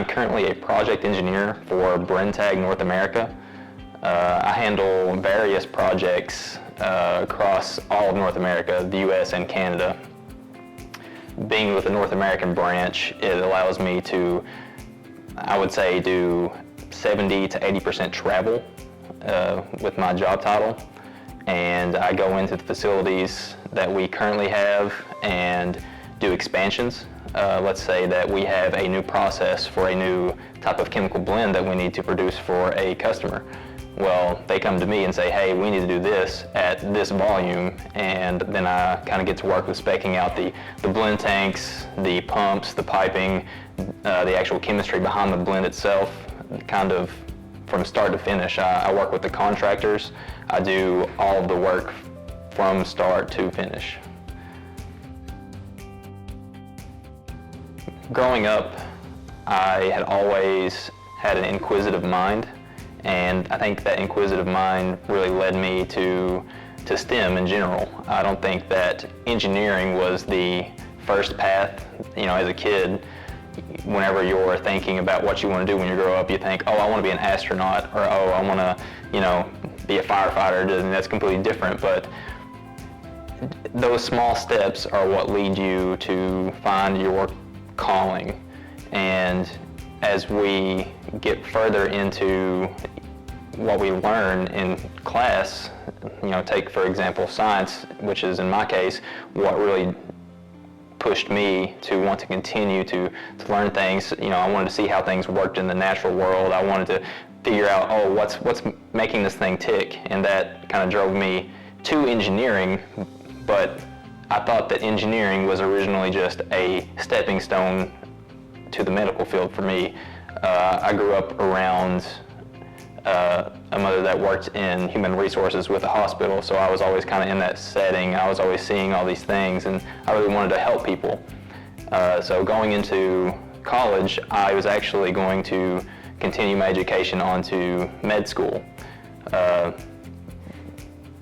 I'm currently a project engineer for Brentag North America. I handle various projects across all of North America, the US and Canada. Being with the North American branch, it allows me to, I would say, do 70 to 80% travel with my job title. And I go into the facilities that we currently have and do expansions. Let's say that we have a new process for a new type of chemical blend that we need to produce for a customer. Well, they come to me and say, hey, we need to do this at this volume, and then I kind of get to work with speccing out the blend tanks, the pumps, the piping, the actual chemistry behind the blend itself, kind of from start to finish. I work with the contractors. I do all of the work from start to finish. Growing up, I had always had an inquisitive mind, and I think that inquisitive mind really led me to STEM in general. I don't think that engineering was the first path. You know, as a kid, whenever you're thinking about what you want to do when you grow up, you think, oh, I want to be an astronaut, or oh, I want to, be a firefighter, and that's completely different. But those small steps are what lead you to find your calling. And as we get further into what we learn in class, take for example science, which is in my case what really pushed me to want to continue to learn things. I wanted to see how things worked in the natural world. I wanted to figure out, oh, what's making this thing tick, and that kind of drove me to engineering. But I thought that engineering was originally just a stepping stone to the medical field for me. I grew up around a mother that worked in human resources with a hospital, so I was always kind of in that setting. I was always seeing all these things, and I really wanted to help people. So going into college, I was actually going to continue my education onto med school.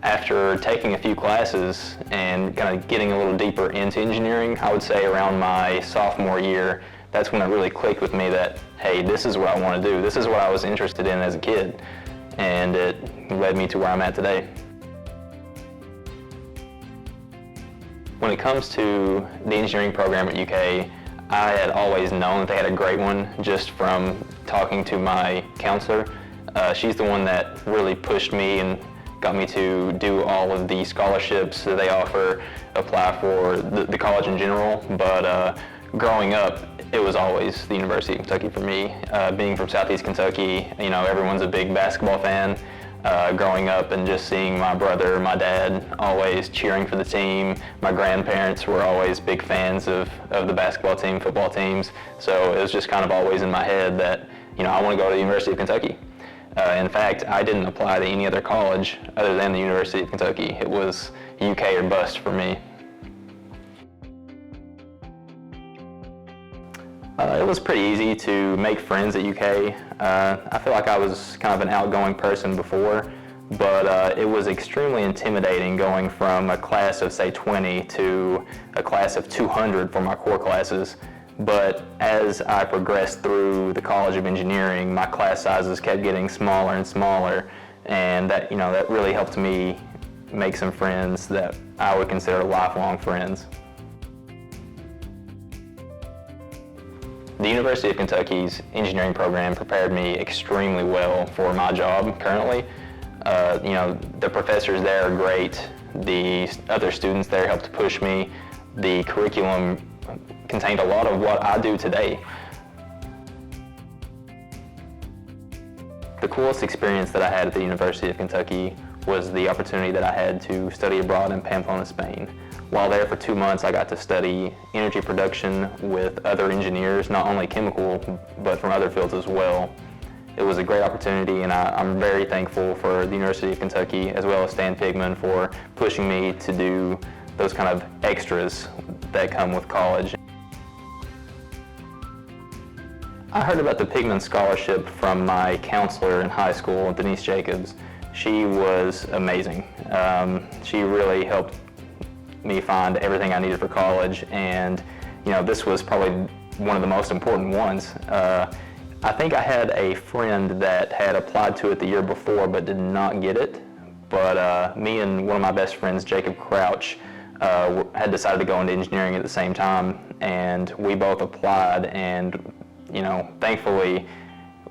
After taking a few classes and kind of getting a little deeper into engineering, I would say around my sophomore year, that's when it really clicked with me that, hey, this is what I want to do. This is what I was interested in as a kid, and it led me to where I'm at today. When it comes to the engineering program at UK, I had always known that they had a great one just from talking to my counselor. She's the one that really pushed me and got me to do all of the scholarships that they offer, apply for the college in general. But growing up, it was always the University of Kentucky for me. Being from Southeast Kentucky, everyone's a big basketball fan. Growing up and just seeing my brother, my dad always cheering for the team. My grandparents were always big fans of the basketball team, football teams. So it was just kind of always in my head that, I want to go to the University of Kentucky. In fact, I didn't apply to any other college other than the University of Kentucky. It was UK or bust for me. It was pretty easy to make friends at UK. I feel like I was kind of an outgoing person before, but it was extremely intimidating going from a class of, say, 20 to a class of 200 for my core classes. But as I progressed through the College of Engineering, my class sizes kept getting smaller and smaller, and that really helped me make some friends that I would consider lifelong friends. The University of Kentucky's engineering program prepared me extremely well for my job currently. The professors there are great. The other students there helped push me. The curriculum contained a lot of what I do today. The coolest experience that I had at the University of Kentucky was the opportunity that I had to study abroad in Pamplona, Spain. While there for 2 months, I got to study energy production with other engineers, not only chemical, but from other fields as well. It was a great opportunity, and I'm very thankful for the University of Kentucky, as well as Stan Pigman, for pushing me to do those kind of extras that come with college. I heard about the Pigman Scholarship from my counselor in high school, Denise Jacobs. She was amazing. She really helped me find everything I needed for college, and this was probably one of the most important ones. I think I had a friend that had applied to it the year before but did not get it. But me and one of my best friends, Jacob Crouch, had decided to go into engineering at the same time, and we both applied, and thankfully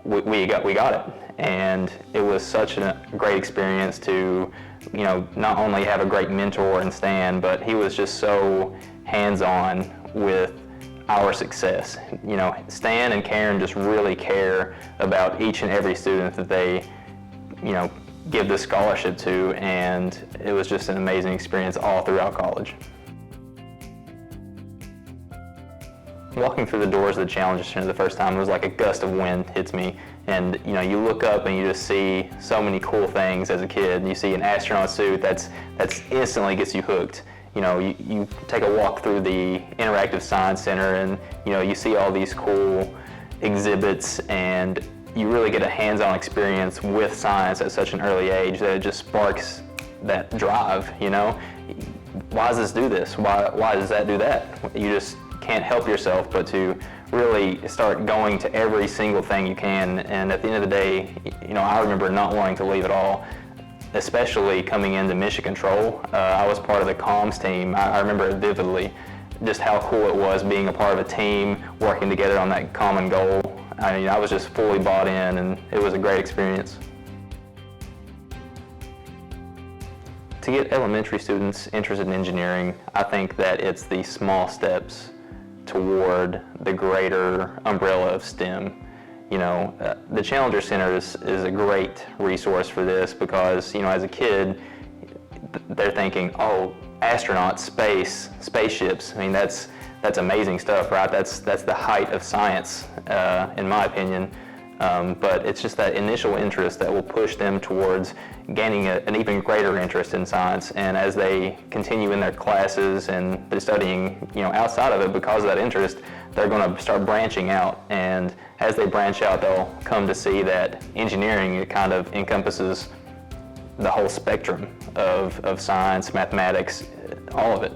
we got it. And it was such a great experience to not only have a great mentor in Stan, but he was just so hands-on with our success. Stan and Karen just really care about each and every student that they give this scholarship to, and it was just an amazing experience all throughout college. Walking through the doors of the Challenger Center the first time, it was like a gust of wind hits me, and you look up and you just see so many cool things as a kid. You see an astronaut suit that's instantly gets you hooked. You take a walk through the Interactive Science Center, and you see all these cool exhibits, and you really get a hands-on experience with science at such an early age that it just sparks that drive. Why does this do this? Why does that do that? You just can't help yourself but to really start going to every single thing you can. And at the end of the day, I remember not wanting to leave at all, especially coming into mission control. I was part of the comms team. I remember it vividly, just how cool it was being a part of a team, working together on that common goal. I was just fully bought in, and it was a great experience. To get elementary students interested in engineering, I think that it's the small steps toward the greater umbrella of STEM. The Challenger Center is a great resource for this because, as a kid, they're thinking, oh, astronauts, spaceships. That's amazing stuff, right? That's the height of science, in my opinion. But it's just that initial interest that will push them towards gaining an even greater interest in science. And as they continue in their classes and they're studying, outside of it because of that interest, they're going to start branching out. And as they branch out, they'll come to see that engineering, it kind of encompasses the whole spectrum of science, mathematics, all of it.